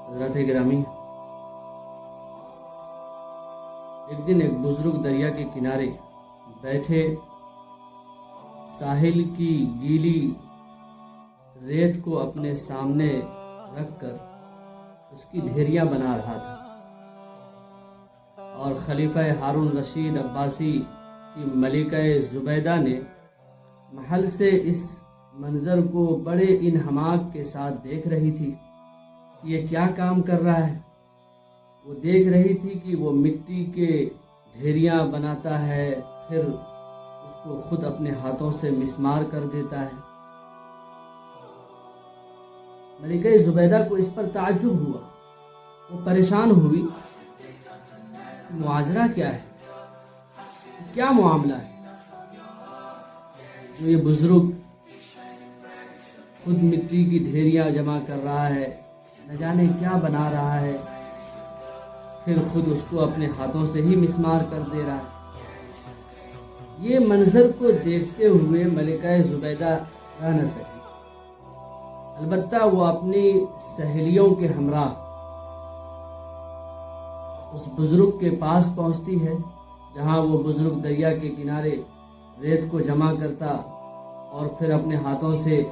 حضرات گرامی، ایک دن ایک بزرگ دریا کے کنارے بیٹھے ساحل کی گیلی ریت کو اپنے سامنے رکھ کر اس کی ڈھیریاں بنا رہا تھا، اور خلیفہ ہارون رشید عباسی کی ملکہ زبیدہ نے محل سے اس منظر کو بڑے انہماک کے ساتھ دیکھ رہی تھی کہ یہ کیا کام کر رہا ہے۔ وہ دیکھ رہی تھی کہ وہ مٹی کے ڈھیریاں بناتا ہے، پھر اس کو خود اپنے ہاتھوں سے مسمار کر دیتا ہے۔ ملکہ زبیدہ کو اس پر تعجب ہوا، وہ پریشان ہوئی، ماجرا کیا ہے، کیا معاملہ ہے جو یہ بزرگ خود مٹی کی ڈھیریاں جمع کر رہا ہے، نہ جانے کیا بنا رہا ہے، پھر خود اس کو اپنے ہاتھوں سے ہی مسمار کر دے رہا ہے۔ یہ منظر کو دیکھتے ہوئے ملکہ زبیدہ رہ نہ سکی، البتہ وہ اپنی سہیلیوں کے ہمراہ اس بزرگ کے پاس پہنچتی ہے، جہاں وہ بزرگ دریا کے کنارے ریت کو جمع کرتا اور پھر اپنے ہاتھوں سے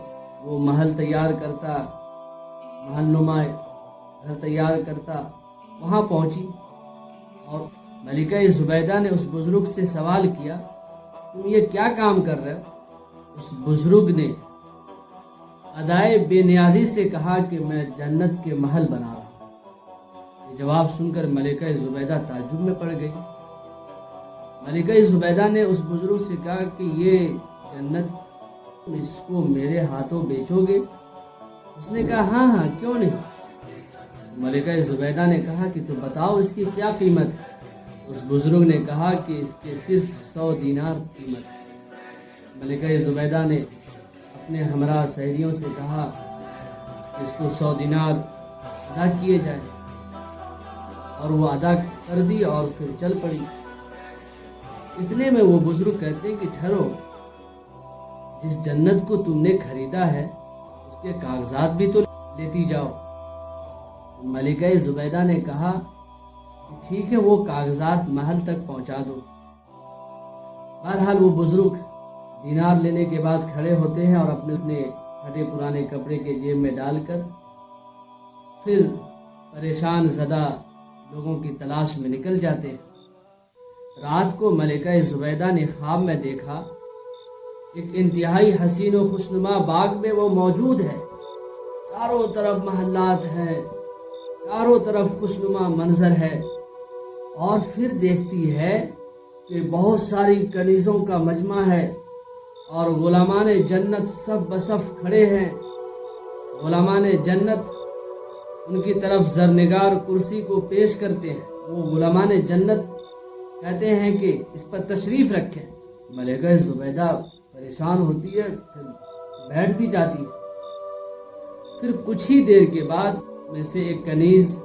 وہ محل تیار کرتا، محل نما گھر تیار کرتا۔ وہاں پہنچی اور ملکہ زبیدہ نے اس بزرگ سے سوال کیا، تم یہ کیا کام کر رہے ہو؟ اس بزرگ نے ادائے بے نیازی سے کہا کہ میں جنت کے محل بنا رہا ہوں۔ یہ جواب سن کر ملکہ زبیدہ تعجب میں پڑ گئی۔ ملکہ زبیدہ نے اس بزرگ سے کہا کہ یہ جنت اس کو میرے ہاتھوں بیچو گے؟ اس نے کہا ہاں کیوں نہیں۔ ملکہ زبیدہ نے کہا کہ تو بتاؤ اس کی کیا قیمت ہے؟ اس بزرگ نے کہا کہ اس کے صرف 100 دینار قیمت ہے۔ ملکہ زبیدہ نے اپنے ہمراہ سہیلیوں سے کہا کہ اس کو 100 دینار ادا کیے جائے، اور وہ ادا کر دی اور پھر چل پڑی۔ اتنے میں وہ بزرگ کہتے ہیں کہ ٹھہرو، جس جنت کو تم نے خریدا ہے اس کے کاغذات بھی تو لیتی جاؤ۔ ملکہ زبیدہ نے کہا کہ ٹھیک ہے، وہ کاغذات محل تک پہنچا دو۔ بہرحال وہ بزرگ دینار لینے کے بعد کھڑے ہوتے ہیں اور اپنے پھٹے پرانے کپڑے کے جیب میں ڈال کر پھر پریشان زدہ لوگوں کی تلاش میں نکل جاتے ہیں۔ رات کو ملکہ زبیدہ نے خواب میں دیکھا ایک انتہائی حسین و خوشنما باغ میں وہ موجود ہے، چاروں طرف محلات ہیں، چاروں طرف خوشنما منظر ہے، اور پھر دیکھتی ہے کہ بہت ساری کنیزوں کا مجمع ہے اور غلامان جنت سب بصف کھڑے ہیں۔ غلامان جنت ان کی طرف زرنگار کرسی کو پیش کرتے ہیں۔ وہ غلامان جنت کہتے ہیں کہ اس پر تشریف رکھیں۔ ملکہ زبیدہ پریشان ہوتی ہے، پھر بیٹھ بھی جاتی ہے۔ پھر کچھ ہی دیر کے بعد میں سے ایک کنیز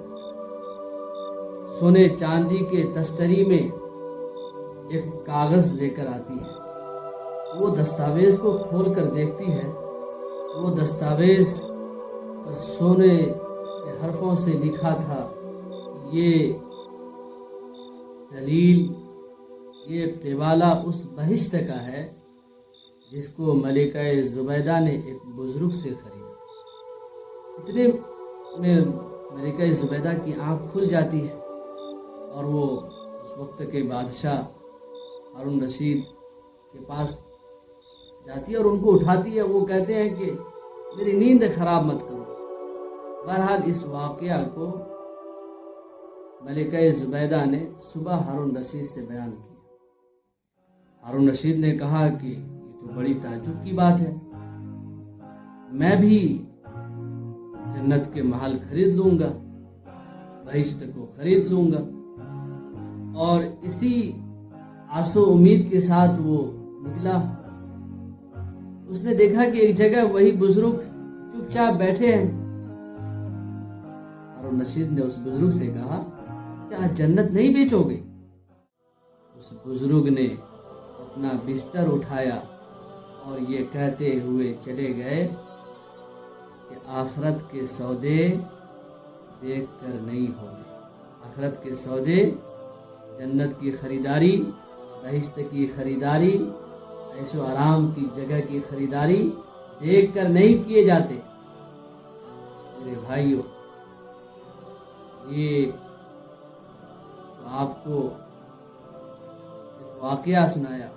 سونے چاندی کے تشتری میں ایک کاغذ لے کر آتی ہے۔ وہ دستاویز کو کھول کر دیکھتی ہے، وہ دستاویز پر سونے کے حرفوں سے لکھا تھا، یہ دلیل، یہ پیوالہ اس بہشت کا ہے جس کو ملکہ زبیدہ نے ایک بزرگ سے خریدا۔ اتنے میں ملکہ زبیدہ کی آنکھ کھل جاتی ہے اور وہ اس وقت کے بادشاہ ہارون رشید کے پاس جاتی ہے اور ان کو اٹھاتی ہے۔ وہ کہتے ہیں کہ میری نیند خراب مت کرو۔ بہرحال اس واقعہ کو ملکہ زبیدہ نے صبح ہارون رشید سے بیان کیا۔ ہارون رشید نے کہا کہ یہ تو بڑی تعجب کی بات ہے، میں بھی جنت کے محل خرید لوں گا، بہشت کو خرید لوں گا۔ اور اسی آس و امید کے ساتھ وہ نکلا۔ اس نے دیکھا کہ ایک جگہ وہی بزرگ چپ چاپ بیٹھے ہیں۔ ہارون رشید نے اس بزرگ سے کہا کیا جنت نہیں بیچو گے؟ اس بزرگ نے اپنا بستر اٹھایا اور یہ کہتے ہوئے چلے گئے کہ آخرت کے سودے دیکھ کر نہیں ہوتے۔ آخرت کے سودے، جنت کی خریداری، بہشت کی خریداری، عیش و آرام کی جگہ کی خریداری دیکھ کر نہیں کیے جاتے۔ میرے بھائیوں، یہ تو آپ کو ایک واقعہ سنایا،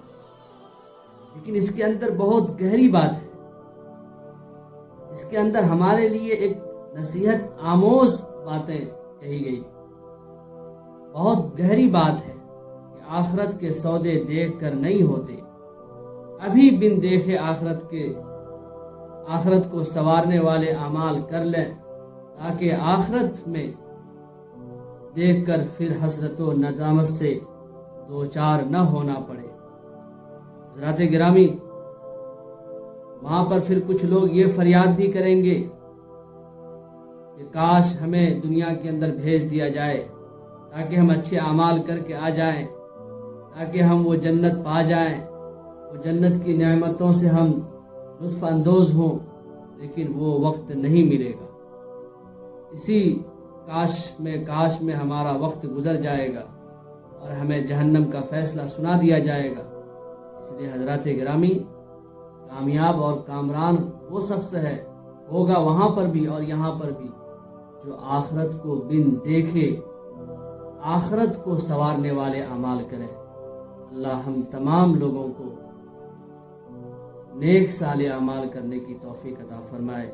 لیکن اس کے اندر بہت گہری بات ہے۔ اس کے اندر ہمارے لیے ایک نصیحت آموز باتیں کہی گئی۔ بہت گہری بات ہے کہ آخرت کے سودے دیکھ کر نہیں ہوتے۔ ابھی بن دیکھے آخرت کو سنوارنے والے اعمال کر لیں، تاکہ آخرت میں دیکھ کر پھر حسرت و ندامت سے دوچار نہ ہونا پڑے۔ حضرات گرامی، وہاں پر پھر کچھ لوگ یہ فریاد بھی کریں گے کہ کاش ہمیں دنیا کے اندر بھیج دیا جائے، تاکہ ہم اچھے اعمال کر کے آ جائیں، تاکہ ہم وہ جنت پا جائیں، وہ جنت کی نعمتوں سے ہم لطف اندوز ہوں۔ لیکن وہ وقت نہیں ملے گا۔ اسی کاش میں ہمارا وقت گزر جائے گا اور ہمیں جہنم کا فیصلہ سنا دیا جائے گا۔ اس لیے حضرات گرامی، کامیاب اور کامران وہ شخص ہے، ہوگا وہاں پر بھی اور یہاں پر بھی، جو آخرت کو بن دیکھے آخرت کو سنوارنے والے اعمال کرے۔ اللہ ہم تمام لوگوں کو نیک صالح اعمال کرنے کی توفیق عطا فرمائے۔